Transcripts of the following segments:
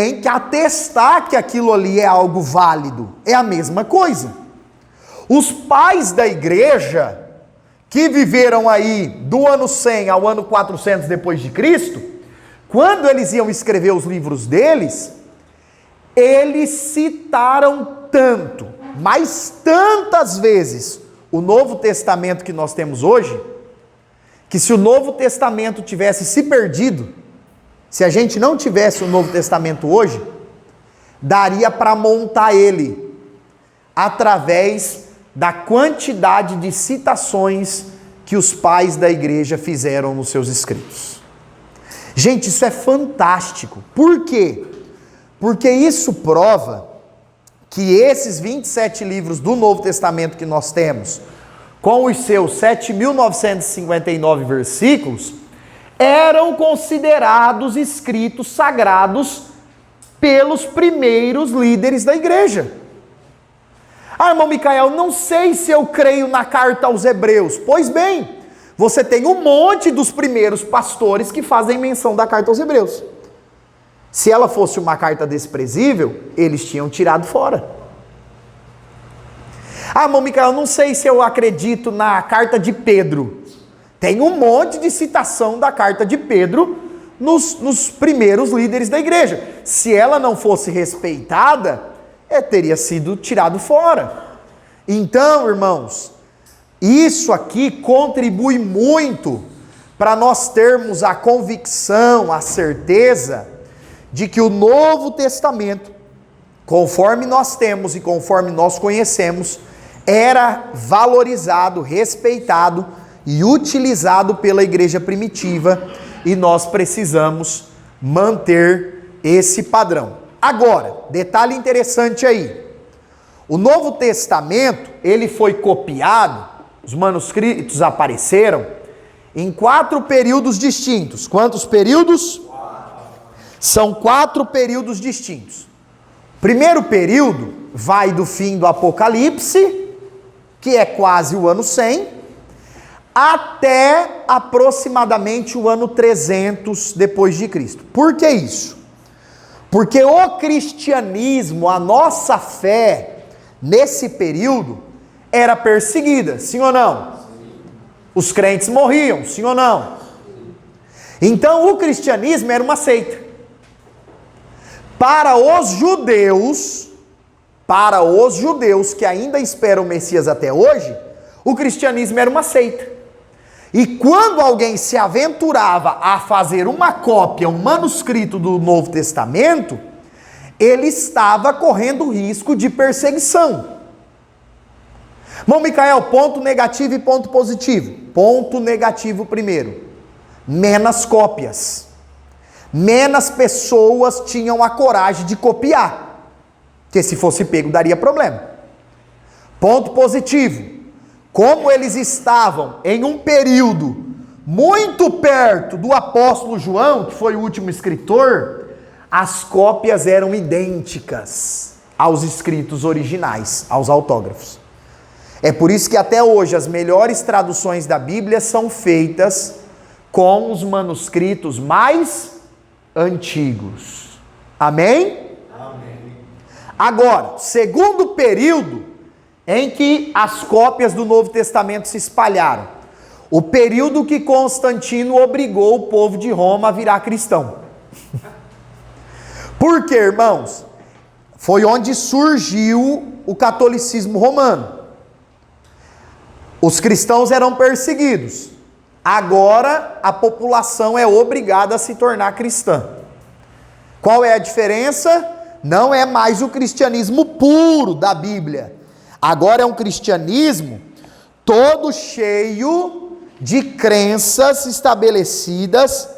tem que atestar que aquilo ali é algo válido. É a mesma coisa. Os pais da igreja, que viveram aí do ano 100 ao ano 400 depois de Cristo, quando eles iam escrever os livros deles, eles citaram tanto, mas tantas vezes, o Novo Testamento que nós temos hoje, que se o Novo Testamento tivesse se perdido, se a gente não tivesse o Novo Testamento hoje, daria para montar ele através da quantidade de citações que os pais da igreja fizeram nos seus escritos. Gente, isso é fantástico. Por quê? Porque isso prova que esses 27 livros do Novo Testamento que nós temos, com os seus 7.959 versículos, eram considerados escritos sagrados pelos primeiros líderes da igreja. Ah, irmão Micael, não sei se eu creio na carta aos Hebreus. Pois bem, você tem um monte dos primeiros pastores que fazem menção da carta aos Hebreus. Se ela fosse uma carta desprezível, eles tinham tirado fora. Ah, irmão Micael, não sei se eu acredito na carta de Pedro. Tem um monte de citação da carta de Pedro nos primeiros líderes da igreja. Se ela não fosse respeitada, teria sido tirado fora. Então, irmãos, isso aqui contribui muito para nós termos a convicção, a certeza de que o Novo Testamento, conforme nós temos e conforme nós conhecemos, era valorizado, respeitado e utilizado pela igreja primitiva, e nós precisamos manter esse padrão. Agora, detalhe interessante aí, o Novo Testamento, ele foi copiado, os manuscritos apareceram em 4 períodos distintos. Quantos períodos? 4. São 4 períodos distintos. O primeiro período vai do fim do Apocalipse, que é quase o ano 100, até aproximadamente o ano 300 depois de Cristo. Por que isso? Porque o cristianismo, a nossa fé, nesse período, era perseguida, sim ou não? Sim. Os crentes morriam, sim ou não? Então o cristianismo era uma seita. Para os judeus que ainda esperam o Messias até hoje, o cristianismo era uma seita. E quando alguém se aventurava a fazer uma cópia, um manuscrito do Novo Testamento, ele estava correndo risco de perseguição. Irmão Micael, ponto negativo e ponto positivo. Ponto negativo primeiro. Menos cópias. Menos pessoas tinham a coragem de copiar. Porque se fosse pego, daria problema. Ponto positivo. Como eles estavam em um período muito perto do apóstolo João, que foi o último escritor, as cópias eram idênticas aos escritos originais, aos autógrafos. É por isso que até hoje as melhores traduções da Bíblia são feitas com os manuscritos mais antigos. Amém? Amém. Agora, segundo período em que as cópias do Novo Testamento se espalharam. O período que Constantino obrigou o povo de Roma a virar cristão. Por quê, irmãos? Foi onde surgiu o catolicismo romano. Os cristãos eram perseguidos. Agora a população é obrigada a se tornar cristã. Qual é a diferença? Não é mais o cristianismo puro da Bíblia. Agora é um cristianismo todo cheio de crenças estabelecidas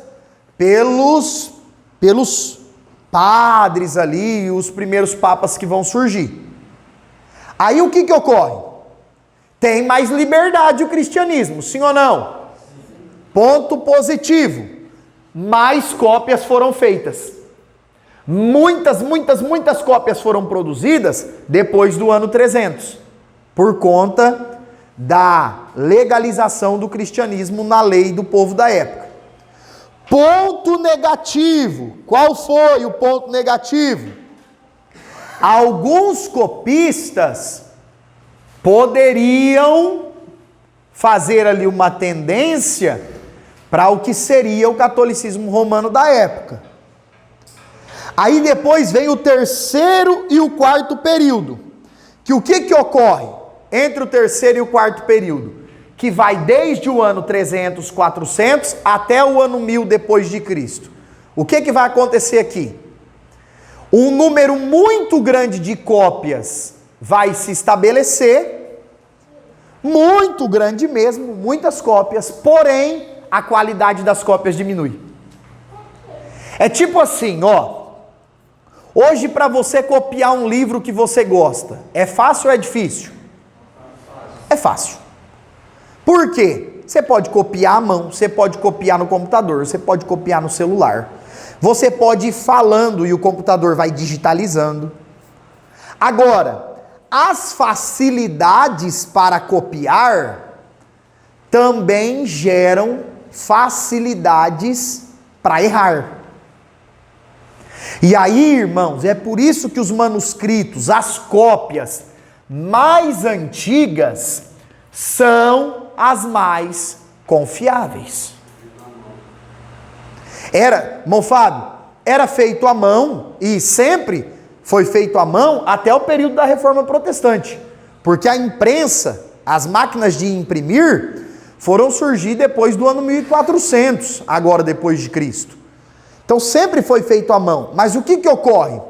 pelos padres ali, os primeiros papas que vão surgir. Aí o que ocorre? Tem mais liberdade o cristianismo, sim ou não? Ponto positivo. Mais cópias foram feitas. Muitas cópias foram produzidas depois do ano 300, por conta da legalização do cristianismo na lei do povo da época. Ponto negativo. Qual foi o ponto negativo? Alguns copistas poderiam fazer ali uma tendência para o que seria o catolicismo romano da época. Aí depois vem o terceiro e o quarto período. Que o que ocorre entre o terceiro e o quarto período? Que vai desde o ano 300, 400 até o ano 1000 depois de Cristo. O que vai acontecer aqui? Um número muito grande de cópias vai se estabelecer, muito grande mesmo, muitas cópias, porém a qualidade das cópias diminui. É tipo assim, ó. Hoje para você copiar um livro que você gosta, é fácil ou é difícil? É fácil. Por quê? Você pode copiar à mão, você pode copiar no computador, você pode copiar no celular. Você pode ir falando e o computador vai digitalizando. Agora, as facilidades para copiar também geram facilidades para errar. E aí, irmãos, é por isso que os manuscritos, as cópias mais antigas, são as mais confiáveis. Irmão Fábio, era feito à mão, e sempre foi feito à mão até o período da Reforma Protestante, porque a imprensa, as máquinas de imprimir, foram surgir depois do ano 1400, agora depois de Cristo. Então sempre foi feito à mão, mas o que ocorre?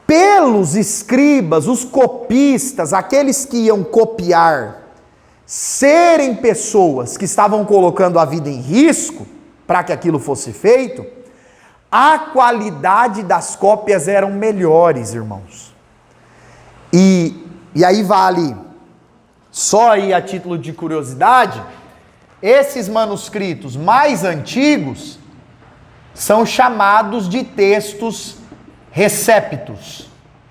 Pelos escribas, os copistas, aqueles que iam copiar, serem pessoas que estavam colocando a vida em risco, para que aquilo fosse feito, a qualidade das cópias eram melhores, irmãos. E aí vale, só aí a título de curiosidade, esses manuscritos mais antigos são chamados de textos receptos,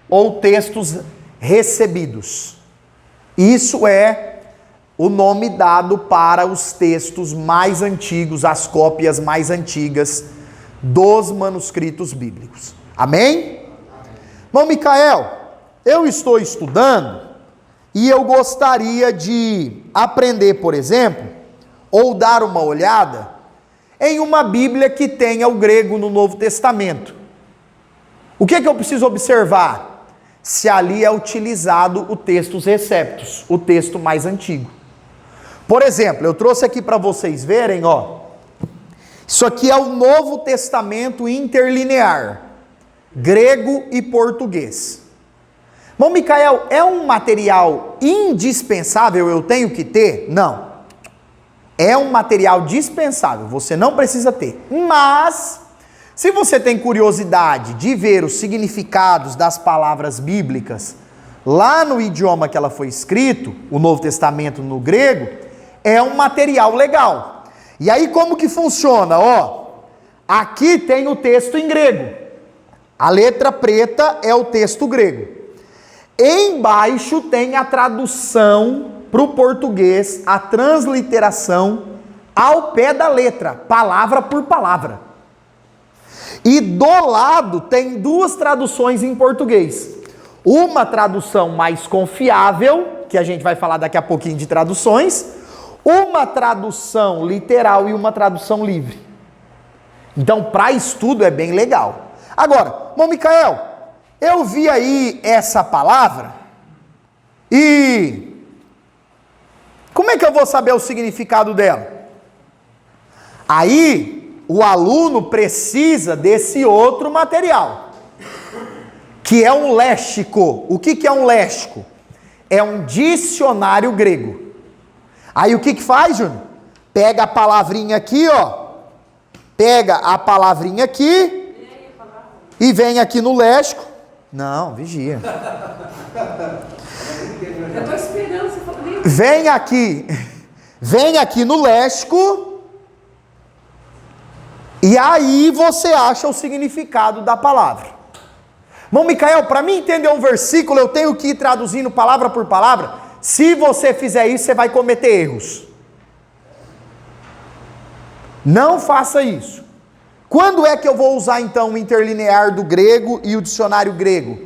ou textos recebidos. Isso é o nome dado para os textos mais antigos, as cópias mais antigas dos manuscritos bíblicos. Amém? Irmão Micael, eu estou estudando e eu gostaria de aprender, por exemplo, ou dar uma olhada em uma Bíblia que tenha o grego no Novo Testamento. O que eu preciso observar? Se ali é utilizado o textos receptos, o texto mais antigo. Por exemplo, eu trouxe aqui para vocês verem, ó. Isso aqui é o Novo Testamento interlinear, grego e português. Irmão Micael, é um material indispensável, eu tenho que ter? Não. É um material dispensável, você não precisa ter. Mas, se você tem curiosidade de ver os significados das palavras bíblicas, lá no idioma que ela foi escrito, o Novo Testamento no grego, é um material legal. E aí como que funciona? Ó, aqui tem o texto em grego. A letra preta é o texto grego. Embaixo tem a tradução para o português, a transliteração ao pé da letra, palavra por palavra. E do lado tem duas traduções em português. Uma tradução mais confiável, que a gente vai falar daqui a pouquinho de traduções, uma tradução literal e uma tradução livre. Então, para estudo é bem legal. Agora, irmão Micael, eu vi aí essa palavra e como é que eu vou saber o significado dela? Aí, o aluno precisa desse outro material, que é um léxico. O que é um léxico? É um dicionário grego. Aí o que faz, Júnior? Pega a palavrinha aqui, ó. Pega a palavrinha aqui e vem aqui no léxico. Não, vigia. Eu tô esperando você falar. Vem aqui no léxico e aí você acha o significado da palavra. Irmão Micael, para mim entender um versículo, eu tenho que ir traduzindo palavra por palavra. Se você fizer isso, você vai cometer erros. Não faça isso. Quando é que eu vou usar então o interlinear do grego e o dicionário grego?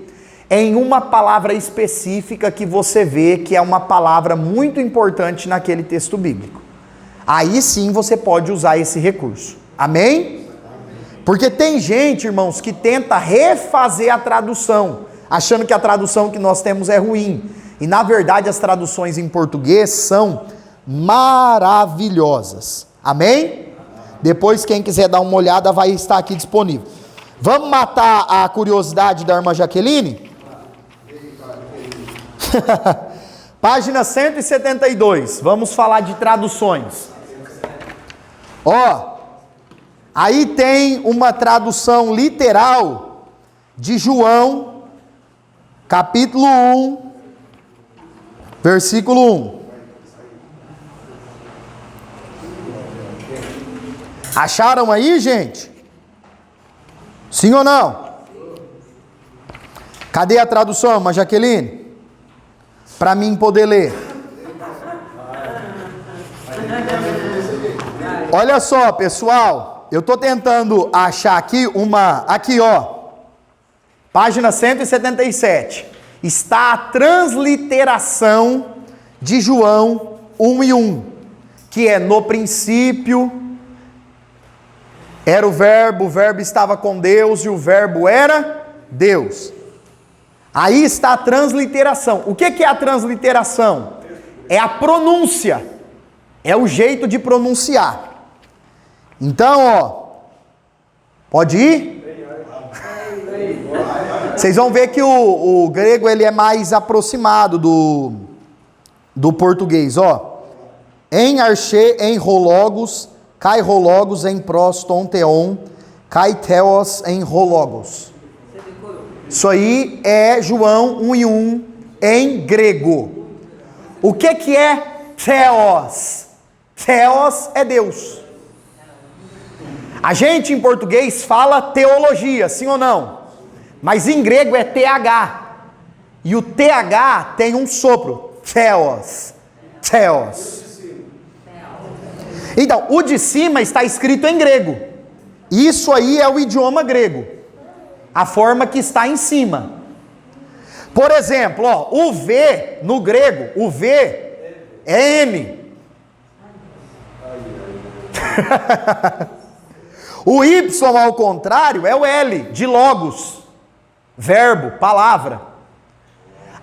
Em uma palavra específica que você vê que é uma palavra muito importante naquele texto bíblico. Aí sim você pode usar esse recurso. Amém? Porque tem gente, irmãos, que tenta refazer a tradução, achando que a tradução que nós temos é ruim. E na verdade as traduções em português são maravilhosas. Amém? Depois quem quiser dar uma olhada vai estar aqui disponível. Vamos matar a curiosidade da irmã Jaqueline? Página 172. Vamos falar de traduções. Ó, aí tem uma tradução literal de João, capítulo 1, versículo 1. Acharam aí, gente? Sim ou não? Cadê a tradução, irmã Jaqueline? Para mim poder ler. Olha só, pessoal. Eu estou tentando achar aqui Aqui, ó. Página 177. Está a transliteração de João 1:1. Que é: no princípio era o verbo estava com Deus e o verbo era Deus. Aí está a transliteração. O que é a transliteração? É a pronúncia. É o jeito de pronunciar. Então, ó. Pode ir? Vocês vão ver que o grego ele é mais aproximado do português, ó. Em arche, em rologos, kai rologos, em pros, tonteon, kai theos, em rologos. Isso aí é João 1:1 em grego. O que é theos? Theos é Deus. A gente em português fala teologia, sim ou não? Mas em grego é TH. E o TH tem um sopro. Theos. Theos. Então, o de cima está escrito em grego. Isso aí é o idioma grego. A forma que está em cima. Por exemplo, ó, o V no grego, o V é M. O Y ao contrário é o L, de logos. Verbo, palavra.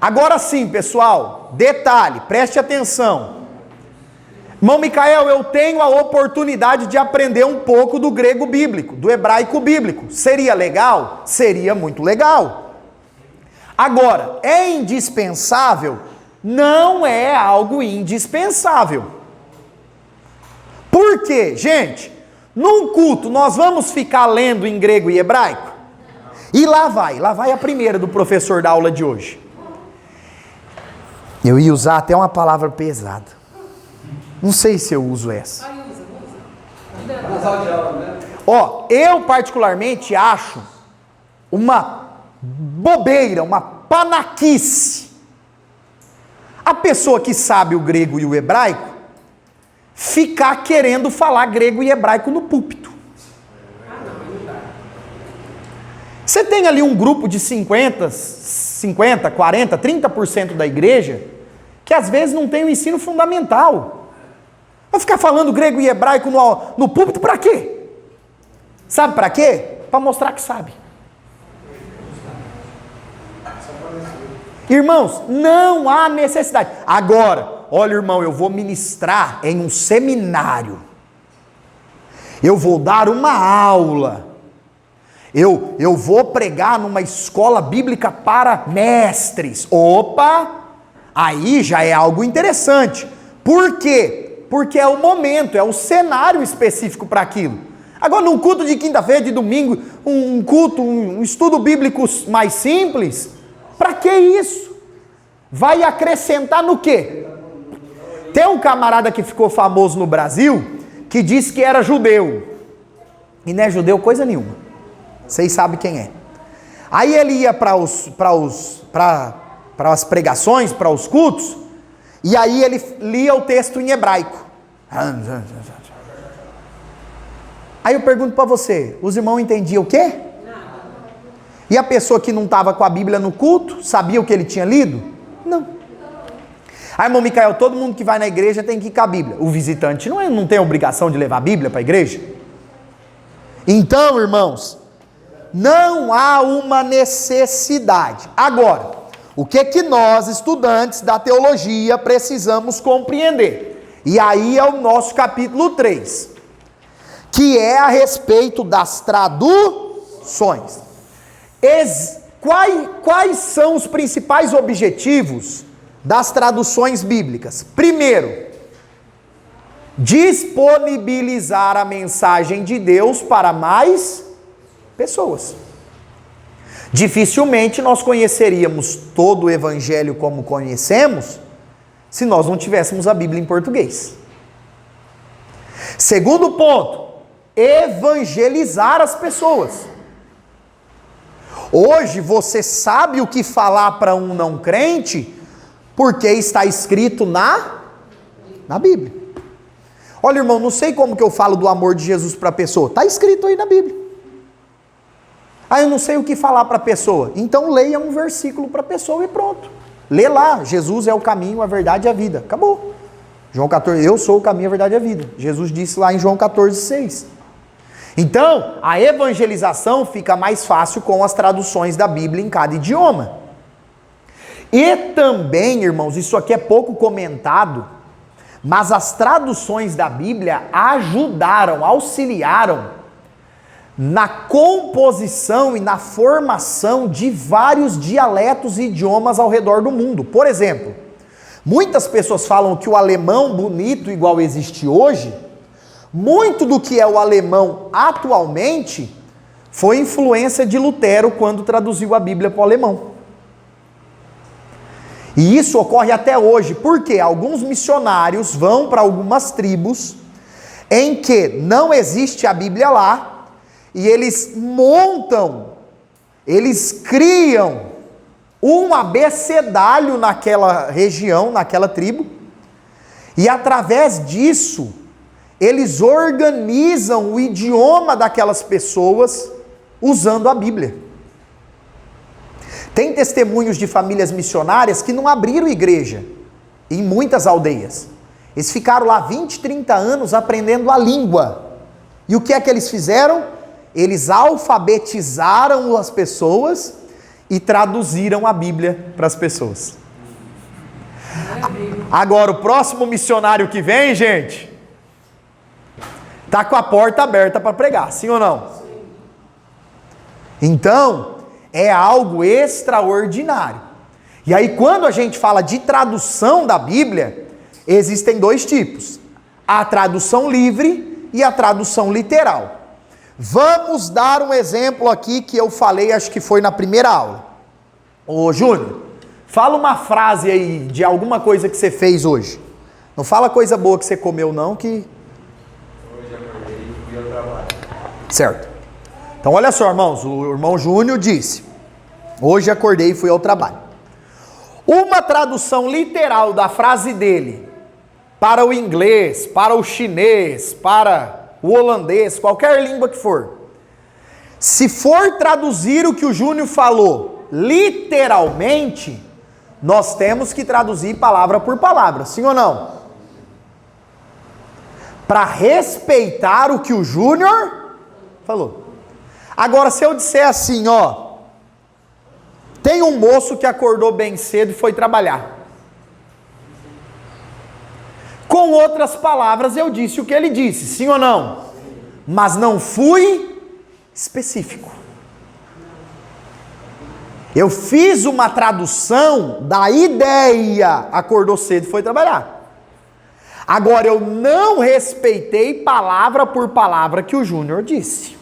Agora sim, pessoal, detalhe, preste atenção. Irmão Micael, eu tenho a oportunidade de aprender um pouco do grego bíblico, do hebraico bíblico. Seria legal? Seria muito legal. Agora, é indispensável? Não é algo indispensável. Por quê? Gente, num culto nós vamos ficar lendo em grego e hebraico? E lá vai a primeira do professor da aula de hoje. Eu ia usar até uma palavra pesada. Não sei se eu uso essa. Ó, eu particularmente acho uma bobeira, uma panaquice. A pessoa que sabe o grego e o hebraico ficar querendo falar grego e hebraico no púlpito. Você tem ali um grupo de 50, 40, 30% da igreja que às vezes não tem o ensino fundamental. Vai ficar falando grego e hebraico no púlpito para quê? Sabe para quê? Para mostrar que sabe. Irmãos, não há necessidade. Agora, olha, irmão, eu vou ministrar em um seminário. Eu vou dar uma aula. Eu vou pregar numa escola bíblica para mestres. Opa! Aí já é algo interessante. Por quê? Porque é o momento, é o cenário específico para aquilo. Agora, num culto de quinta-feira, de domingo, um culto, um estudo bíblico mais simples, para que isso? Vai acrescentar no quê? Tem um camarada que ficou famoso no Brasil, que disse que era judeu. E não é judeu coisa nenhuma. Vocês sabem quem é. Aí ele ia para as pregações, para os cultos, e aí ele lia o texto em hebraico. Aí eu pergunto para você, os irmãos entendiam o quê? Nada. E a pessoa que não estava com a Bíblia no culto, sabia o que ele tinha lido? Não. Aí, irmão Micael, todo mundo que vai na igreja tem que ir com a Bíblia. O visitante não tem a obrigação de levar a Bíblia para a igreja? Então, irmãos, não há uma necessidade. Agora, o que nós, estudantes da teologia, precisamos compreender? E aí é o nosso capítulo 3, que é a respeito das traduções. Quais são os principais objetivos das traduções bíblicas? Primeiro, disponibilizar a mensagem de Deus para mais pessoas. Dificilmente nós conheceríamos todo o evangelho como conhecemos se nós não tivéssemos a Bíblia em português. Segundo ponto, evangelizar as pessoas. Hoje você sabe o que falar para um não crente porque está escrito na Bíblia. Olha, irmão, não sei como que eu falo do amor de Jesus para a pessoa. Está escrito aí na Bíblia. Ah, eu não sei o que falar para a pessoa. Então leia um versículo para a pessoa e pronto. Lê lá, Jesus é o caminho, a verdade e a vida. Acabou. João 14, eu sou o caminho, a verdade e a vida. Jesus disse lá em João 14:6. Então, a evangelização fica mais fácil com as traduções da Bíblia em cada idioma. E também, irmãos, isso aqui é pouco comentado, mas as traduções da Bíblia ajudaram, auxiliaram na composição e na formação de vários dialetos e idiomas ao redor do mundo. Por exemplo, muitas pessoas falam que o alemão bonito igual existe hoje, muito do que é o alemão atualmente foi influência de Lutero quando traduziu a Bíblia para o alemão. E isso ocorre até hoje, porque alguns missionários vão para algumas tribos em que não existe a Bíblia lá, e eles criam um abecedário naquela região, naquela tribo, e através disso, eles organizam o idioma daquelas pessoas usando a Bíblia. Tem testemunhos de famílias missionárias que não abriram igreja em muitas aldeias. Eles ficaram lá 20, 30 anos aprendendo a língua. E o que é que eles fizeram? Eles alfabetizaram as pessoas e traduziram a Bíblia para as pessoas. Agora, o próximo missionário que vem, gente, está com a porta aberta para pregar, sim ou não? Então, é algo extraordinário. E aí, quando a gente fala de tradução da Bíblia, existem dois tipos: a tradução livre e a tradução literal. Vamos dar um exemplo aqui que eu falei, acho que foi na primeira aula. Ô Júnior, fala uma frase aí de alguma coisa que você fez hoje. Não fala coisa boa que você comeu não, que... Hoje acordei e fui ao trabalho. Certo. Então olha só, irmãos, o irmão Júnior disse: hoje acordei e fui ao trabalho. Uma tradução literal da frase dele para o inglês, para o chinês, para o holandês, qualquer língua que for, se for traduzir o que o Júnior falou literalmente, nós temos que traduzir palavra por palavra, sim ou não? Para respeitar o que o Júnior falou. Agora, se eu disser assim, ó, tem um moço que acordou bem cedo e foi trabalhar. Com outras palavras, eu disse o que ele disse, sim ou não? Mas não fui específico. Eu fiz uma tradução da ideia, acordou cedo e foi trabalhar. Agora, eu não respeitei palavra por palavra que o Júnior disse.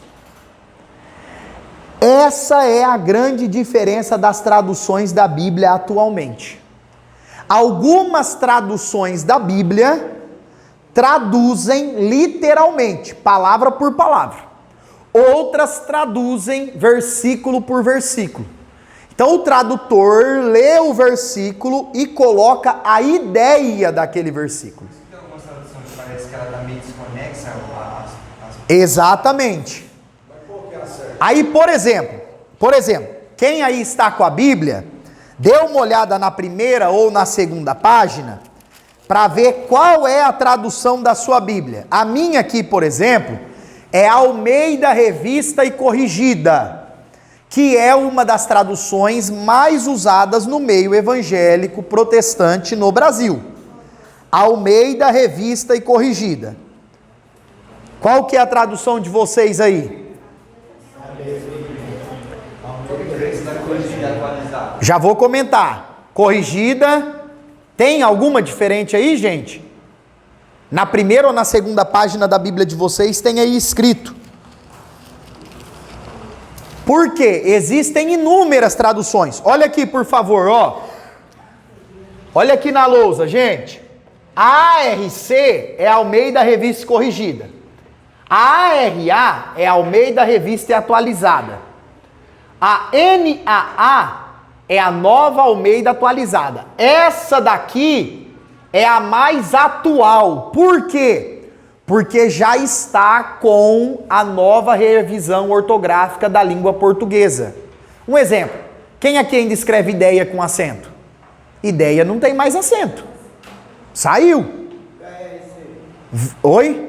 Essa é a grande diferença das traduções da Bíblia atualmente. Algumas traduções da Bíblia traduzem literalmente, palavra por palavra. Outras traduzem versículo por versículo. Então o tradutor lê o versículo e coloca a ideia daquele versículo. Tem algumas traduções que parece que ela está meio desconexa as Exatamente. Aí, por exemplo, quem aí está com a Bíblia, dê uma olhada na primeira ou na segunda página, para ver qual é a tradução da sua Bíblia. A minha aqui, por exemplo, é Almeida Revista e Corrigida, que é uma das traduções mais usadas no meio evangélico protestante no Brasil. Almeida Revista e Corrigida. Qual que é a tradução de vocês aí? Já vou comentar. Corrigida. Tem alguma diferente aí, gente? Na primeira ou na segunda página da Bíblia de vocês tem aí escrito. Por quê? Existem inúmeras traduções. Olha aqui, por favor, ó. Olha aqui na lousa, gente. A ARC é Almeida Revista Corrigida. A ARA é Almeida Revista Atualizada. A NAA é a Nova Almeida Atualizada. Essa daqui é a mais atual. Por quê? Porque já está com a nova revisão ortográfica da língua portuguesa. Um exemplo. Quem aqui ainda escreve ideia com acento? Ideia não tem mais acento. Saiu. Oi?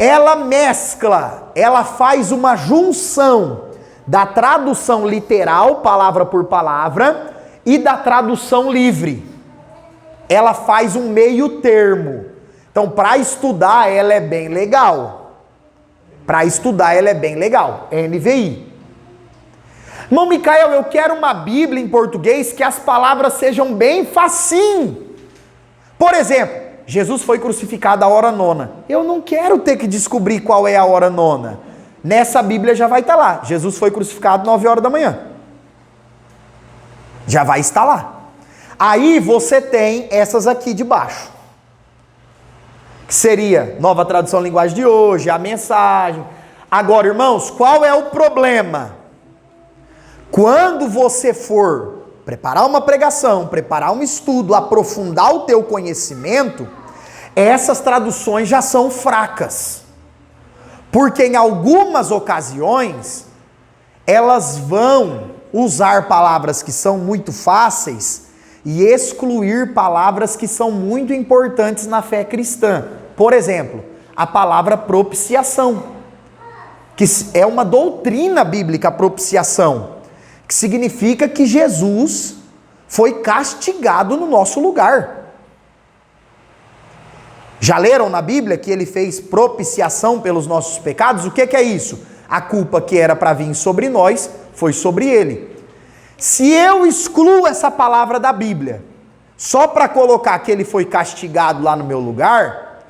Ela mescla, ela faz uma junção da tradução literal, palavra por palavra, e da tradução livre. Ela faz um meio termo. Então, para estudar, ela é bem legal. Para estudar, ela é bem legal. É NVI. Irmão Micael, eu quero uma Bíblia em português que as palavras sejam bem facinho. Por exemplo, Jesus foi crucificado à hora nona. Eu não quero ter que descobrir qual é a hora nona. Nessa Bíblia já vai estar lá. Jesus foi crucificado 9 horas da manhã. Já vai estar lá. Aí você tem essas aqui de baixo. Que seria Nova Tradução Linguagem de Hoje, a mensagem. Agora, irmãos, qual é o problema? Quando você for preparar uma pregação, preparar um estudo, aprofundar o teu conhecimento, essas traduções já são fracas. Porque em algumas ocasiões, elas vão usar palavras que são muito fáceis e excluir palavras que são muito importantes na fé cristã. Por exemplo, a palavra propiciação, que é uma doutrina bíblica, a propiciação, que significa que Jesus foi castigado no nosso lugar. Já leram na Bíblia que ele fez propiciação pelos nossos pecados? O que é isso? A culpa que era para vir sobre nós foi sobre ele. Se eu excluo essa palavra da Bíblia, só para colocar que ele foi castigado lá no meu lugar,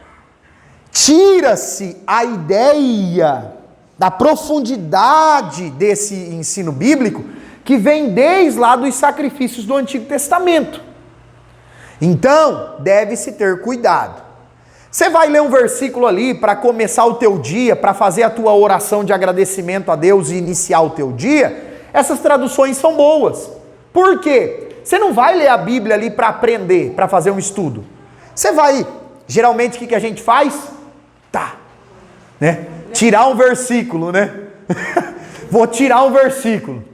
tira-se a ideia da profundidade desse ensino bíblico que vem desde lá dos sacrifícios do Antigo Testamento. Então, deve-se ter cuidado. Você vai ler um versículo ali para começar o teu dia, para fazer a tua oração de agradecimento a Deus e iniciar o teu dia, essas traduções são boas. Por quê? Você não vai ler a Bíblia ali para aprender, para fazer um estudo. Você vai, geralmente o que a gente faz? Né? Tirar um versículo, né? Vou tirar um versículo.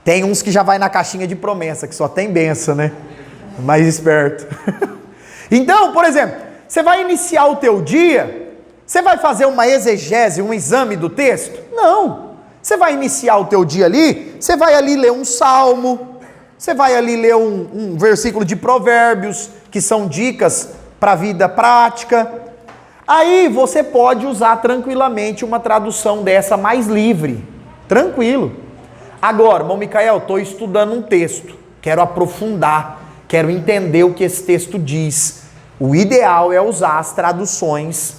Tem uns que já vai na caixinha de promessa, que só tem benção, né? Mais esperto. Então, por exemplo, você vai iniciar o teu dia, você vai fazer uma exegese, um exame do texto? Não. Você vai iniciar o teu dia ali, você vai ali ler um salmo, você vai ali ler um versículo de Provérbios, que são dicas para a vida prática. Aí você pode usar tranquilamente uma tradução dessa mais livre. Tranquilo. Agora, irmão Micael, estou estudando um texto, quero aprofundar, quero entender o que esse texto diz. O ideal é usar as traduções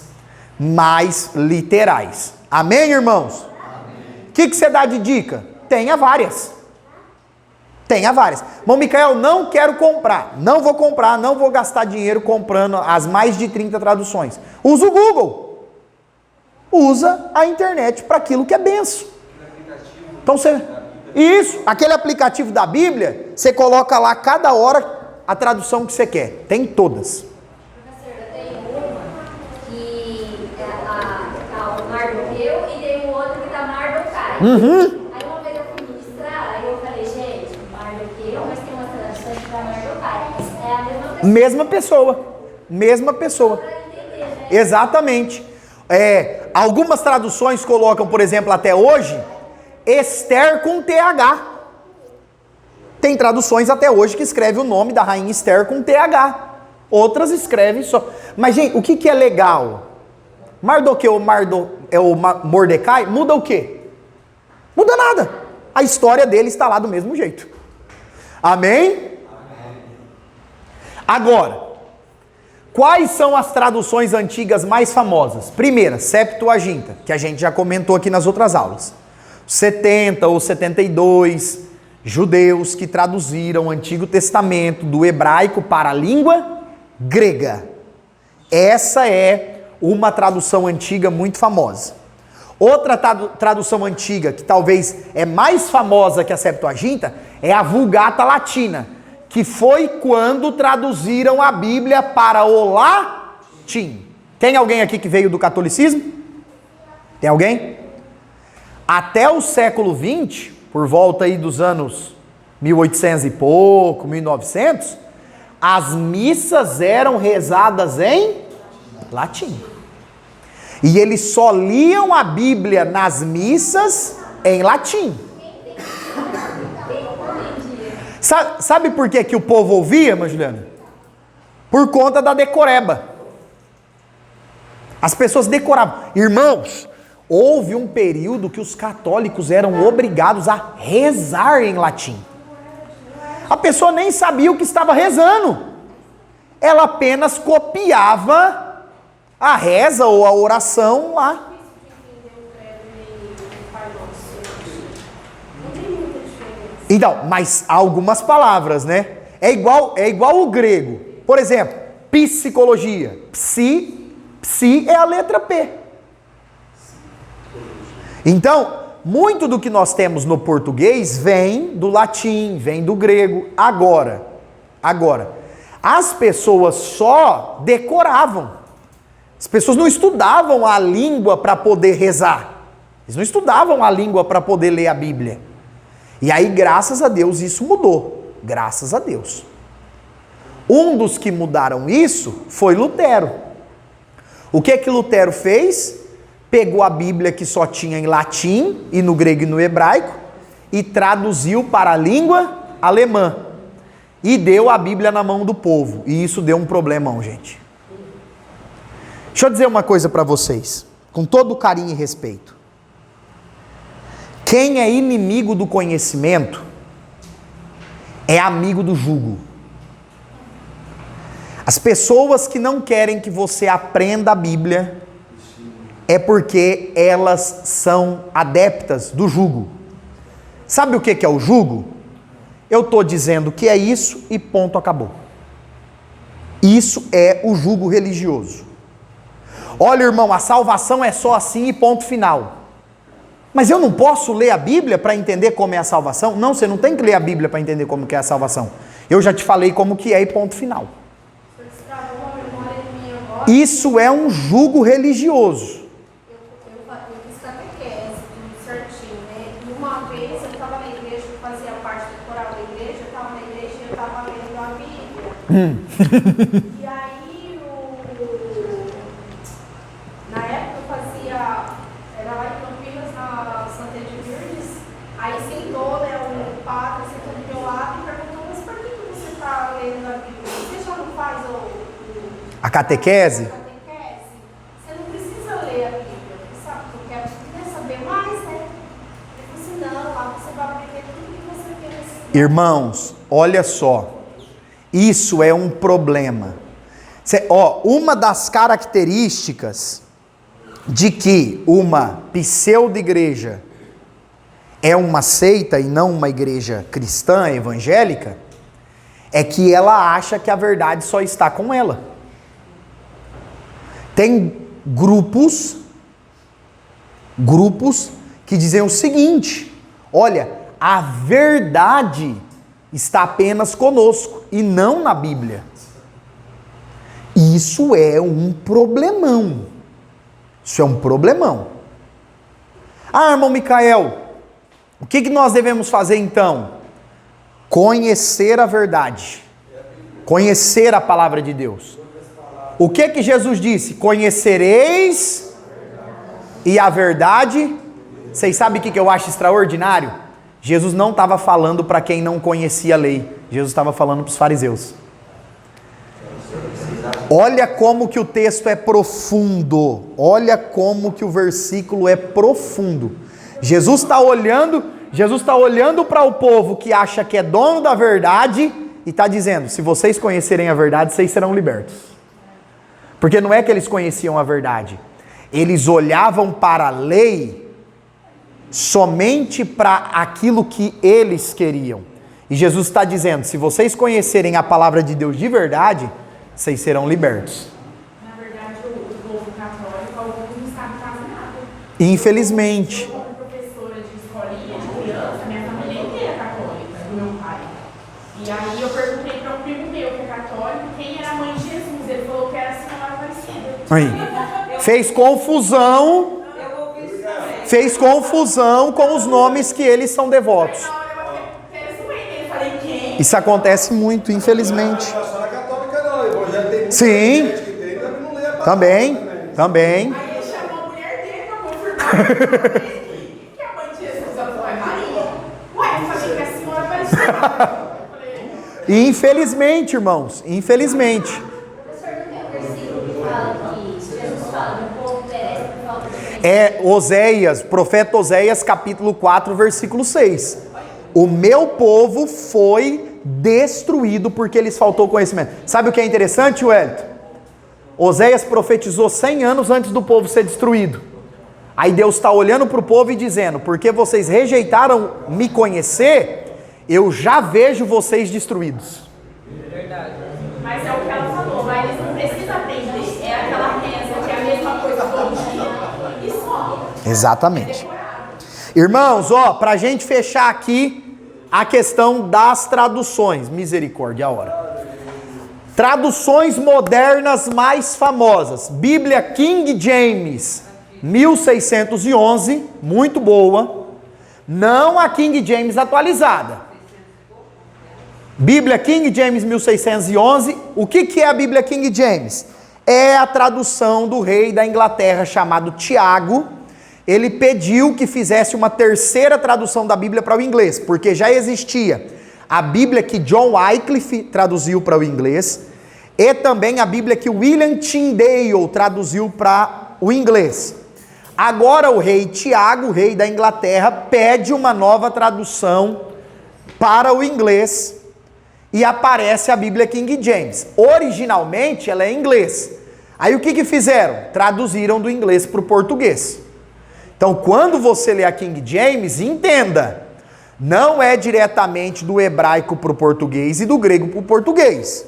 mais literais. Amém, irmãos? O que você dá de dica? Tenha várias. Tenha várias. Irmão Micael, não quero comprar, não vou gastar dinheiro comprando as mais de 30 traduções. Usa o Google. Usa a internet para aquilo que é benção. Então isso, aquele aplicativo da Bíblia, você coloca lá cada hora a tradução que você quer. Tem todas. Professor, eu tenho uma que tá o Mardoqueu e tem o outro que tá Mardocai. Aí uma vez eu fui ministrar, aí eu falei, gente, Mardoqueu, mas tem uma tradução que tá Mardocai. É a mesma pessoa. Mesma pessoa. Pra entender, né? Exatamente. Algumas traduções colocam, por exemplo, até hoje, Esther com TH. Tem traduções até hoje que escreve o nome da rainha Esther com TH. Outras escrevem só. Mas, gente, o que é legal? Mardoqueu é o Mordecai, muda o quê? Muda nada. A história dele está lá do mesmo jeito. Amém? Agora, quais são as traduções antigas mais famosas? Primeira, Septuaginta, que a gente já comentou aqui nas outras aulas. 70 ou 72 judeus que traduziram o Antigo Testamento do hebraico para a língua grega. Essa é uma tradução antiga muito famosa. Outra tradução antiga, que talvez é mais famosa que a Septuaginta, é a Vulgata Latina, que foi quando traduziram a Bíblia para o latim. Tem alguém aqui que veio do catolicismo? Tem alguém? Até o século XX, por volta aí dos anos 1800 e pouco, 1900, as missas eram rezadas em latim. E eles só liam a Bíblia nas missas em latim. Sabe por que o povo ouvia, irmã Juliana? Por conta da decoreba. As pessoas decoravam. Irmãos, Houve um período que os católicos eram obrigados a rezar em latim. A pessoa nem sabia o que estava rezando. Ela apenas copiava a reza ou a oração lá. Então, mas há algumas palavras, né? É igual o grego. Por exemplo, psicologia. Psi é a letra P. Então, muito do que nós temos no português vem do latim, vem do grego. Agora, as pessoas só decoravam. As pessoas não estudavam a língua para poder rezar. Eles não estudavam a língua para poder ler a Bíblia. E aí, graças a Deus, isso mudou. Graças a Deus. Um dos que mudaram isso foi Lutero. O que Lutero fez? Pegou a Bíblia que só tinha em latim, e no grego e no hebraico, e traduziu para a língua alemã. E deu a Bíblia na mão do povo. E isso deu um problemão, gente. Deixa eu dizer uma coisa para vocês, com todo carinho e respeito. Quem é inimigo do conhecimento é amigo do jugo. As pessoas que não querem que você aprenda a Bíblia é porque elas são adeptas do jugo. Sabe o que é o jugo? Eu estou dizendo que é isso e ponto, acabou. Isso é o jugo religioso. Olha, irmão, a salvação é só assim e ponto final. Mas eu não posso ler a Bíblia para entender como é a salvação? Não, você não tem que ler a Bíblia para entender como que é a salvação. Eu já te falei como que é e ponto final. Isso é um jugo religioso. Eu fiz catequese certinho, né? E uma vez eu estava na igreja, eu fazia parte do coral da igreja, eu estava na igreja e eu estava lendo a Bíblia. E aí, na época eu fazia, era lá em Campinas, na Santa Edvirdes, aí sentou, né, o padre sentou do meu lado e perguntou, mas por que você está lendo a Bíblia? Você já não faz A catequese? Você não precisa ler a Bíblia, sabe? Porque eu quero saber mais, né? Eu disse, não, lá você vai aprender tudo que você quer. Irmãos, olha só. Isso é um problema. Uma das características de que uma pseudo-igreja é uma seita e não uma igreja cristã, evangélica, é que ela acha que a verdade só está com ela. Tem grupos que dizem o seguinte: olha, a verdade está apenas conosco e não na Bíblia. Isso é um problemão. Isso é um problemão. Ah, irmão Micael, o que nós devemos fazer então? Conhecer a verdade. Conhecer a palavra de Deus. O que Jesus disse? Conhecereis e a verdade. Vocês sabem o que eu acho extraordinário? Jesus não estava falando para quem não conhecia a lei. Jesus estava falando para os fariseus. Olha como que o texto é profundo. Olha como que o versículo é profundo. Jesus está olhando para o povo que acha que é dono da verdade e está dizendo: se vocês conhecerem a verdade, vocês serão libertos. Porque não é que eles conheciam a verdade. Eles olhavam para a lei somente para aquilo que eles queriam. E Jesus está dizendo: se vocês conhecerem a palavra de Deus de verdade, vocês serão libertos. Na verdade, o povo católico, alguns não sabem quase nada. Infelizmente. Eu, como professora de escolinha, de criança, minha família inteira é católica, do meu pai. E aí eu perguntei para um primo meu que é católico quem era a mãe de Jesus. Ele falou que era a Senhora Aparecida. Aí. Fez confusão com os nomes que eles são devotos. Isso acontece muito, infelizmente. Sim. Também. Aí ele chamou a mulher dele para confirmar que a mãe de Jesus é Maria. Ué, eu falei que a Senhora Aparecida. Infelizmente, irmãos, infelizmente. Professor, não tem um versículo que fala que Jesus fala que o povo perece por falta de conhecimento? É Oséias, profeta Oséias, capítulo 4, versículo 6. O meu povo foi destruído porque lhes faltou conhecimento. Sabe o que é interessante, Wellington? Oséias profetizou 100 anos antes do povo ser destruído. Aí Deus está olhando para o povo e dizendo: porque vocês rejeitaram me conhecer, eu já vejo vocês destruídos. Verdade. Mas é o que ela falou, mas eles não precisam aprender. É aquela reza, que é a mesma coisa todo dia. E só. Exatamente. Irmãos, ó, para a gente fechar aqui a questão das traduções. Misericórdia, a hora. Traduções modernas mais famosas. Bíblia King James, 1611, muito boa. Não a King James atualizada. Bíblia King James 1611, o que é a Bíblia King James? É a tradução do rei da Inglaterra chamado Tiago. Ele pediu que fizesse uma terceira tradução da Bíblia para o inglês, porque já existia a Bíblia que John Wycliffe traduziu para o inglês, e também a Bíblia que William Tyndale traduziu para o inglês. Agora o rei Tiago, o rei da Inglaterra, pede uma nova tradução para o inglês, e aparece a Bíblia King James. Originalmente ela é em inglês. Aí o que fizeram? Traduziram do inglês para o português. Então quando você lê a King James, entenda, não é diretamente do hebraico para o português e do grego para o português.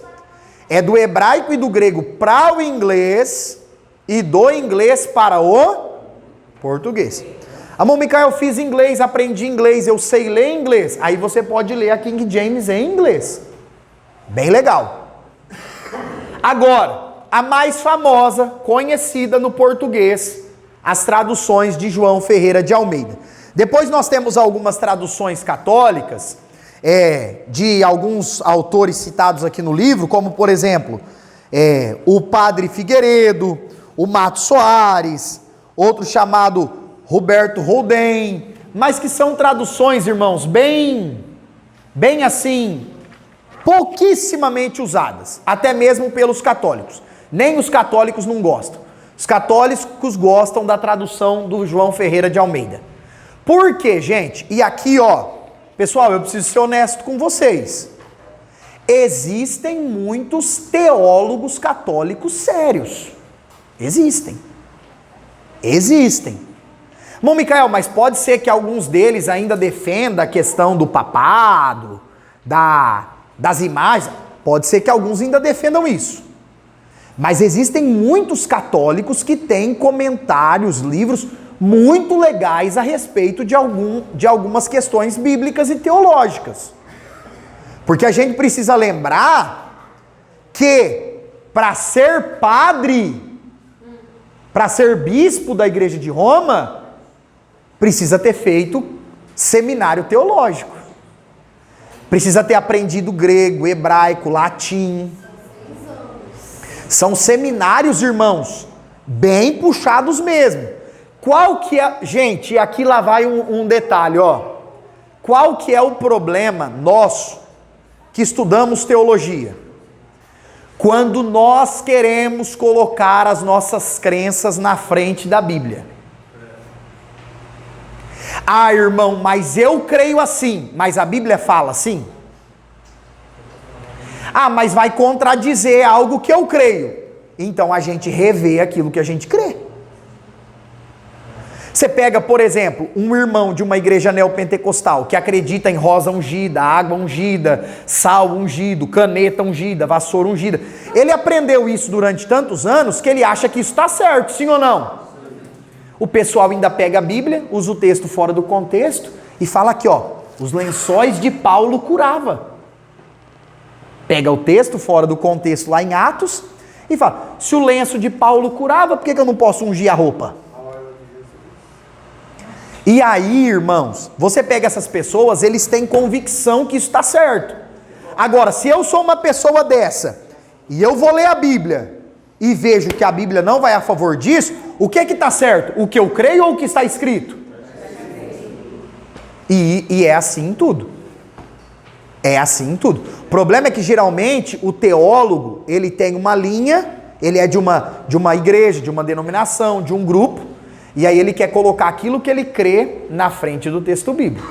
É do hebraico e do grego para o inglês e do inglês para o português. Amor, Micael, eu fiz inglês, aprendi inglês, eu sei ler inglês. Aí você pode ler a King James em inglês. Bem legal. Agora, a mais famosa, conhecida no português, as traduções de João Ferreira de Almeida. Depois nós temos algumas traduções católicas, de alguns autores citados aqui no livro, como por exemplo, o Padre Figueiredo, o Mato Soares, outro chamado Roberto Holden, mas que são traduções, irmãos, bem assim, pouquissimamente usadas, até mesmo pelos católicos. Nem os católicos não gostam. Os católicos gostam da tradução do João Ferreira de Almeida. Por quê, gente? E aqui, ó, pessoal, eu preciso ser honesto com vocês. Existem muitos teólogos católicos sérios. Existem. Bom, Micael, mas pode ser que alguns deles ainda defendam a questão do papado, das imagens. Pode ser que alguns ainda defendam isso. Mas existem muitos católicos que têm comentários, livros muito legais a respeito de algumas questões bíblicas e teológicas. Porque a gente precisa lembrar que para ser padre, para ser bispo da Igreja de Roma, precisa ter feito seminário teológico. Precisa ter aprendido grego, hebraico, latim. São seminários, irmãos, bem puxados mesmo. Qual que é... Gente, aqui lá vai um detalhe, ó. Qual que é o problema nosso que estudamos teologia? Quando nós queremos colocar as nossas crenças na frente da Bíblia. Ah, irmão, mas eu creio assim, mas a Bíblia fala assim? Ah, mas vai contradizer algo que eu creio. Então a gente revê aquilo que a gente crê. Você pega, por exemplo, um irmão de uma igreja neopentecostal que acredita em rosa ungida, água ungida, sal ungido, caneta ungida, vassoura ungida. Ele aprendeu isso durante tantos anos que ele acha que isso está certo, sim ou não? O pessoal ainda pega a Bíblia, usa o texto fora do contexto e fala aqui, ó, os lençóis de Paulo curava. Pega o texto fora do contexto lá em Atos e fala, se o lenço de Paulo curava, por que eu não posso ungir a roupa? E aí, irmãos, você pega essas pessoas, eles têm convicção que isso está certo. Agora, se eu sou uma pessoa dessa, e eu vou ler a Bíblia, e vejo que a Bíblia não vai a favor disso, o que está certo? O que eu creio ou o que está escrito? E é assim em tudo. É assim em tudo. O problema é que geralmente o teólogo, ele tem uma linha, ele é de uma igreja, de uma denominação, de um grupo, E aí ele quer colocar aquilo que ele crê na frente do texto bíblico.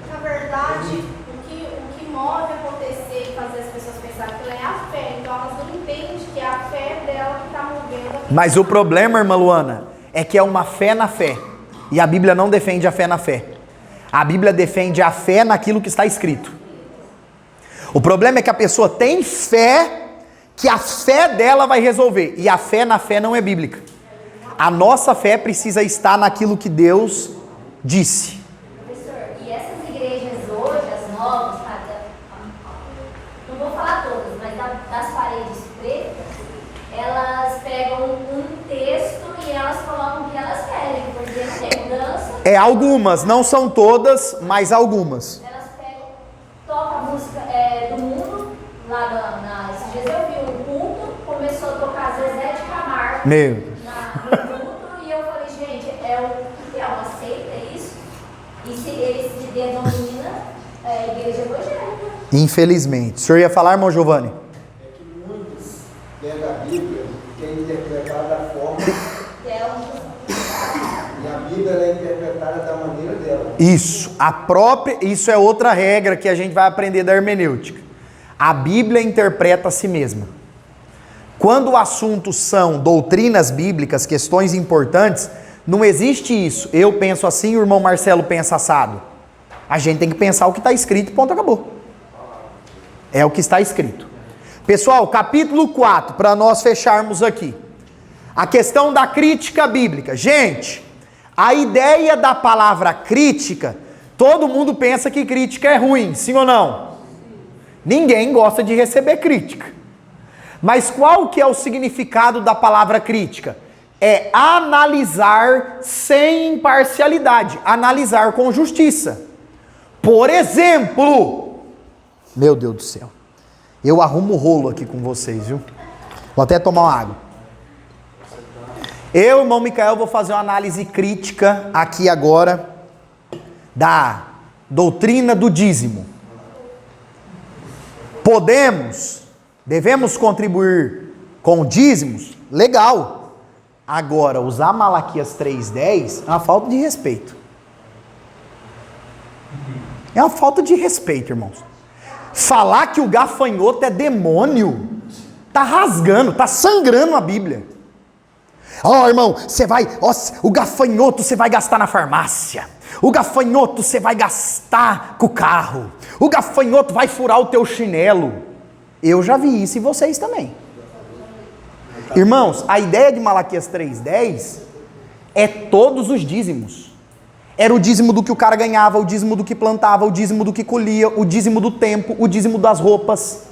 Na verdade, o que move acontecer e fazer as pessoas pensar que é a fé. Então elas não entendem que é a fé dela que está movendo. Mas o problema, irmã Luana, é que é uma fé na fé. E a Bíblia não defende a fé na fé. A Bíblia defende a fé naquilo que está escrito. O problema é que a pessoa tem fé que a fé dela vai resolver. E a fé na fé não é bíblica. A nossa fé precisa estar naquilo que Deus disse. Professor, e essas igrejas hoje, as novas, não vou falar todas, mas das paredes pretas, elas pegam um texto e elas colocam o que elas querem, porque não tem mudança. É algumas, não são todas, mas algumas. Elas pegam, tocam a música do mundo, lá esses dias eu vi um culto, começou a tocar Zezé de Camargo. Meu. No culto, e eu falei, gente, o que é uma seita, é isso? E se eles se denominam igreja evangélica? Infelizmente. O senhor ia falar, irmão Giovanni? É que muitos pegam a Bíblia que é interpretada da forma e a Bíblia é interpretada da maneira dela. Isso é outra regra que a gente vai aprender da hermenêutica. A Bíblia interpreta a si mesma. Quando o assunto são doutrinas bíblicas, questões importantes, não existe isso. Eu penso assim, o irmão Marcelo pensa assado. A gente tem que pensar o que está escrito e ponto, acabou. É o que está escrito. Pessoal, capítulo 4, para nós fecharmos aqui. A questão da crítica bíblica. Gente, a ideia da palavra crítica, todo mundo pensa que crítica é ruim, sim ou não? Ninguém gosta de receber crítica. Mas qual que é o significado da palavra crítica? É analisar sem imparcialidade, analisar com justiça. Por exemplo, meu Deus do céu, eu arrumo o rolo aqui com vocês, viu? Vou até tomar uma água. Eu, irmão Micael, vou fazer uma análise crítica aqui agora da doutrina do dízimo. Devemos contribuir com dízimos? Legal. Agora, usar Malaquias 3,10 é uma falta de respeito. É uma falta de respeito, irmãos. Falar que o gafanhoto é demônio, tá rasgando, tá sangrando a Bíblia. Irmão, o gafanhoto você vai gastar na farmácia. O gafanhoto você vai gastar com o carro. O gafanhoto vai furar o teu chinelo. Eu já vi isso e vocês também. Irmãos, a ideia de Malaquias 3,10 é todos os dízimos. Era o dízimo do que o cara ganhava, o dízimo do que plantava, o dízimo do que colhia, o dízimo do tempo, o dízimo das roupas.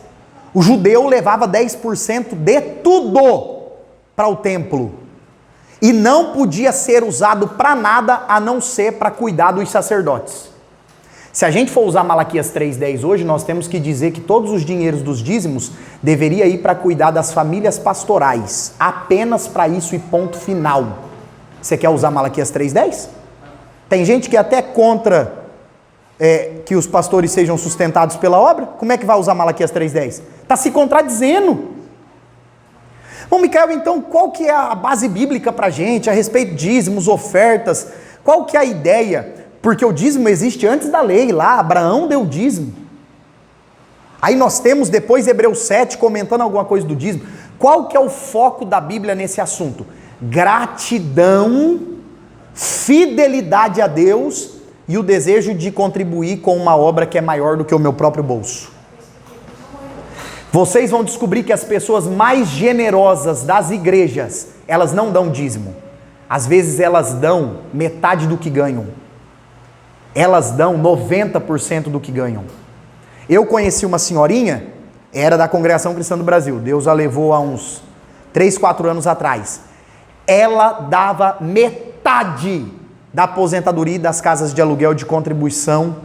O judeu levava 10% de tudo para o templo. E não podia ser usado para nada a não ser para cuidar dos sacerdotes. Se a gente for usar Malaquias 3,10 hoje, nós temos que dizer que todos os dinheiros dos dízimos deveria ir para cuidar das famílias pastorais. Apenas para isso e ponto final. Você quer usar Malaquias 3,10? Tem gente que é até contra que os pastores sejam sustentados pela obra. Como é que vai usar Malaquias 3,10? Está se contradizendo. Bom, Micael, então qual que é a base bíblica para a gente a respeito de dízimos, ofertas? Qual que é a ideia? Porque o dízimo existe antes da lei, lá Abraão deu dízimo. Aí nós temos depois Hebreus 7 comentando alguma coisa do dízimo. Qual que é o foco da Bíblia nesse assunto? Gratidão, fidelidade a Deus e o desejo de contribuir com uma obra que é maior do que o meu próprio bolso. Vocês vão descobrir que as pessoas mais generosas das igrejas, elas não dão dízimo. Às vezes elas dão metade do que ganham. Elas dão 90% do que ganham. Eu conheci uma senhorinha, era da Congregação Cristã do Brasil, Deus a levou há uns 3, 4 anos atrás. Ela dava metade da aposentadoria e das casas de aluguel de contribuição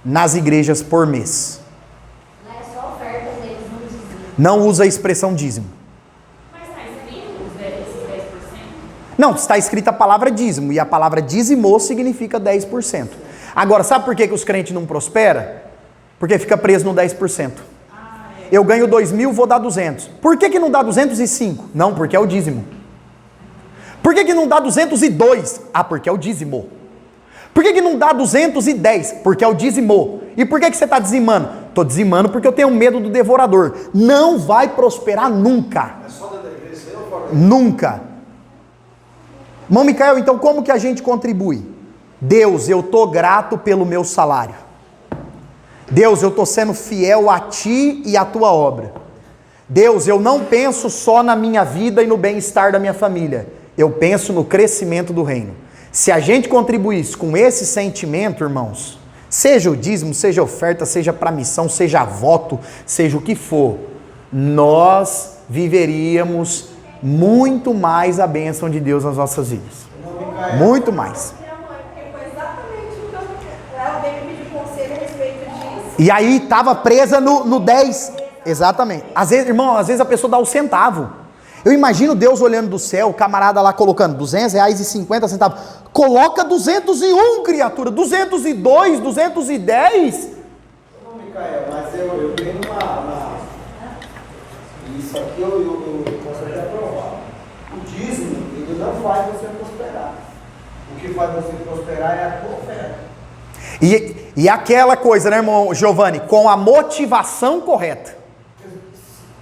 nas igrejas por mês. Não é só oferta, eles não dizem. Não usa a expressão dízimo. Mas está escrito esses 10%? Não, está escrita a palavra dízimo, e a palavra dizimou significa 10%. Agora, sabe por que os crentes não prosperam? Porque fica preso no 10%. Eu ganho 2.000, vou dar 200. Por que não dá 205? Não, porque é o dízimo. Por que não dá 202? Ah, porque é o dízimo. Por que não dá 210? Porque é o dízimo. E por que você está dizimando? Estou dizimando porque eu tenho medo do devorador. Não vai prosperar nunca. É só dentro da igreja, isso aí ou fora? Nunca. Irmão Micael, então como que a gente contribui? Deus, eu estou grato pelo meu salário. Deus, eu estou sendo fiel a Ti e à Tua obra. Deus, eu não penso só na minha vida e no bem-estar da minha família. Eu penso no crescimento do reino. Se a gente contribuísse com esse sentimento, irmãos, seja o dízimo, seja oferta, seja para missão, seja voto, seja o que for, nós viveríamos muito mais a bênção de Deus nas nossas vidas. Muito mais. Minha mãe, porque foi exatamente o que ela veio me pedir conselho a respeito disso. E aí estava presa no 10. Exatamente. Às vezes, irmão, às vezes a pessoa dá um centavo. Eu imagino Deus olhando do céu, o camarada lá colocando R$200,50. Coloca 201, criatura. 202, 210. Não, Micael, mas eu tenho isso aqui eu consegui aprovar. O dízimo, ele não faz você prosperar. O que faz você prosperar é a tua oferta. E aquela coisa, né, irmão Giovanni? Com a motivação correta.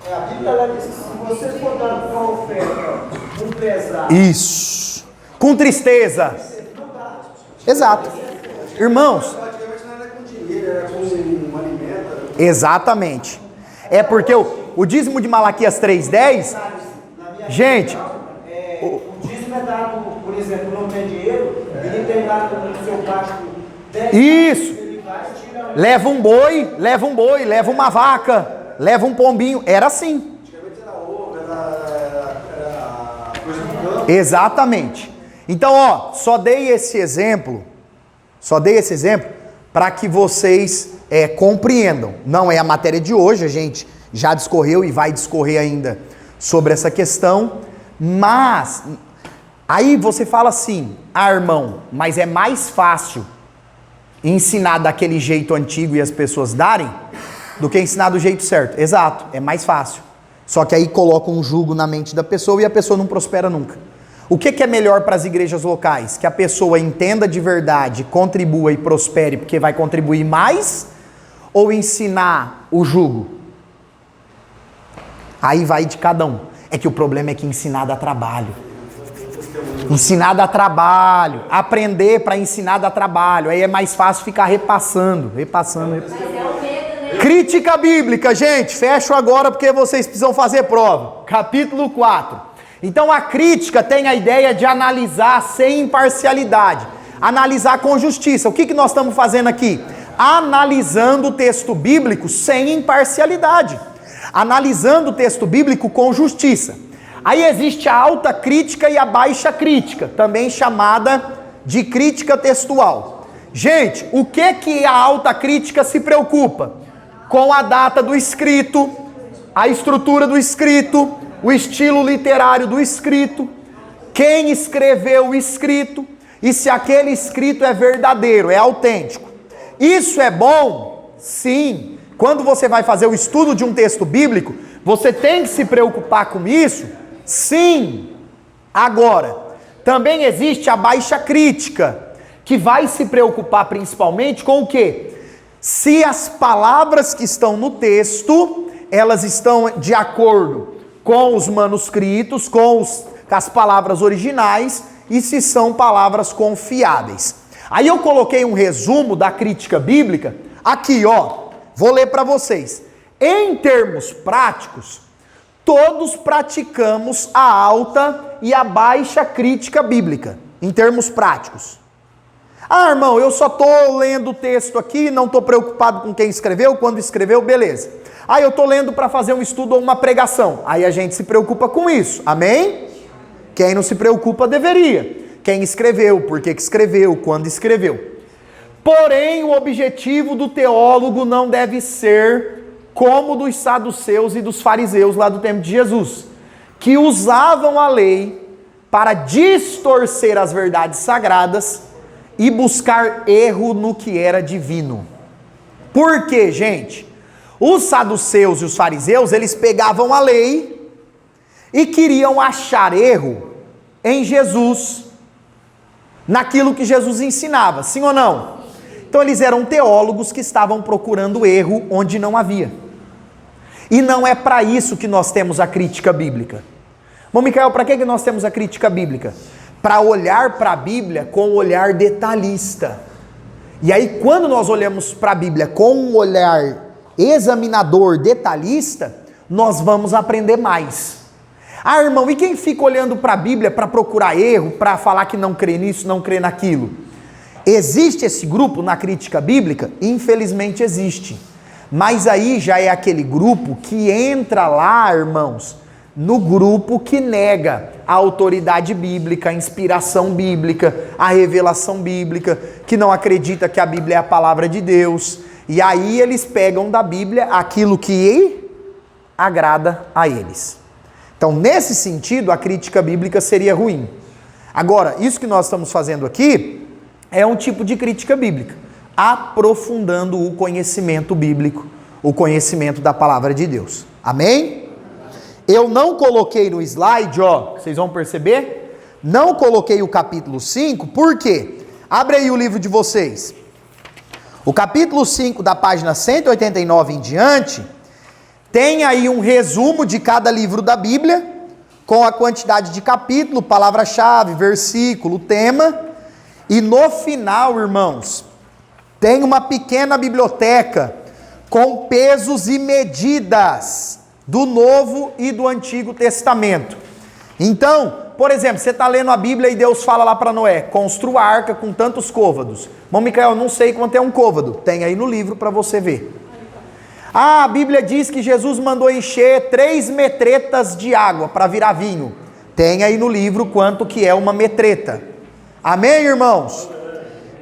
A Bíblia ela diz que se você for dar uma oferta com pesar, Isso. Com tristeza. Exato. Irmãos. praticamente não era com dinheiro, era com um alimento. Exatamente. É porque o dízimo de Malaquias 3,10, gente, O dízimo é dado, por exemplo, não tem dinheiro, ele tem dado no seu pátio 10. isso. Ele vai, tira Leva um boi, leva uma vaca, leva um pombinho. Era assim. Antigamente era ovo, era coisa do campo. Exatamente. Então, ó, só dei esse exemplo para que vocês compreendam. Não é a matéria de hoje, a gente já discorreu e vai discorrer ainda sobre essa questão, mas aí você fala assim: ah, irmão, mas é mais fácil ensinar daquele jeito antigo e as pessoas darem do que ensinar do jeito certo. Exato, é mais fácil. Só que aí coloca um jugo na mente da pessoa e a pessoa não prospera nunca. O que é melhor para as igrejas locais? Que a pessoa entenda de verdade, contribua e prospere porque vai contribuir mais? Ou ensinar o jugo? Aí vai de cada um. É que o problema é que ensinar dá trabalho. Ensinar dá trabalho. Aprender para ensinar dá trabalho. Aí é mais fácil ficar repassando. Mas é o medo, né? Crítica bíblica, gente. Fecho agora porque vocês precisam fazer prova. Capítulo 4. Então a crítica tem a ideia de analisar sem imparcialidade. Analisar com justiça. O que nós estamos fazendo aqui? Analisando o texto bíblico sem imparcialidade. Analisando o texto bíblico com justiça. Aí existe a alta crítica e a baixa crítica, também chamada de crítica textual. Gente, o que a alta crítica se preocupa? Com a data do escrito, a estrutura do escrito, o estilo literário do escrito, quem escreveu o escrito e se aquele escrito é verdadeiro, é autêntico. Isso é bom? Sim. Quando você vai fazer o estudo de um texto bíblico, você tem que se preocupar com isso? Sim. Agora, também existe a baixa crítica, que vai se preocupar principalmente com o quê? Se as palavras que estão no texto, elas estão de acordo com os manuscritos, com as palavras originais, e se são palavras confiáveis. Aí eu coloquei um resumo da crítica bíblica, aqui ó, vou ler para vocês. Em termos práticos, todos praticamos a alta e a baixa crítica bíblica, em termos práticos. Ah, irmão, eu só estou lendo o texto aqui, não estou preocupado com quem escreveu, quando escreveu, beleza. Ah, eu estou lendo para fazer um estudo ou uma pregação. Aí a gente se preocupa com isso, amém? Quem não se preocupa deveria. Quem escreveu, por que escreveu, quando escreveu. Porém, o objetivo do teólogo não deve ser como dos saduceus e dos fariseus lá do tempo de Jesus, que usavam a lei para distorcer as verdades sagradas e buscar erro no que era divino. Por quê, gente? Os saduceus e os fariseus, eles pegavam a lei e queriam achar erro em Jesus, naquilo que Jesus ensinava, sim ou não? Então eles eram teólogos que estavam procurando erro onde não havia. E não é para isso que nós temos a crítica bíblica. Bom, Micael, para que nós temos a crítica bíblica? Para olhar para a Bíblia com um olhar detalhista. E aí, quando nós olhamos para a Bíblia com um olhar examinador, detalhista, nós vamos aprender mais. Ah, irmão, e quem fica olhando para a Bíblia para procurar erro, para falar que não crê nisso, não crê naquilo? Existe esse grupo na crítica bíblica? Infelizmente existe. Mas aí já é aquele grupo que entra lá, irmãos, no grupo que nega a autoridade bíblica, a inspiração bíblica, a revelação bíblica, que não acredita que a Bíblia é a palavra de Deus. E aí eles pegam da Bíblia aquilo que agrada a eles. Então, nesse sentido, a crítica bíblica seria ruim. Agora, isso que nós estamos fazendo aqui é um tipo de crítica bíblica, aprofundando o conhecimento bíblico, o conhecimento da palavra de Deus. Amém? Eu não coloquei no slide, ó, vocês vão perceber, não coloquei o capítulo 5, por quê? Abre aí o livro de vocês. O capítulo 5, da página 189 em diante, tem aí um resumo de cada livro da Bíblia, com a quantidade de capítulo, palavra-chave, versículo, tema, e no final, irmãos, tem uma pequena biblioteca com pesos e medidas do Novo e do Antigo Testamento. Então, por exemplo, você está lendo a Bíblia e Deus fala lá para Noé, construa a arca com tantos côvados. Bom, Micael, não sei quanto é um côvado. Tem aí no livro para você ver. Ah, a Bíblia diz que Jesus mandou encher 3 metretas de água para virar vinho. Tem aí no livro quanto que é uma metreta. Amém, irmãos?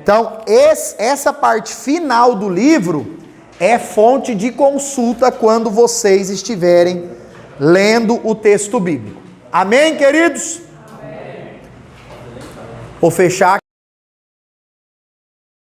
Então, essa parte final do livro é fonte de consulta quando vocês estiverem lendo o texto bíblico. Amém, queridos? Amém. Vou fechar.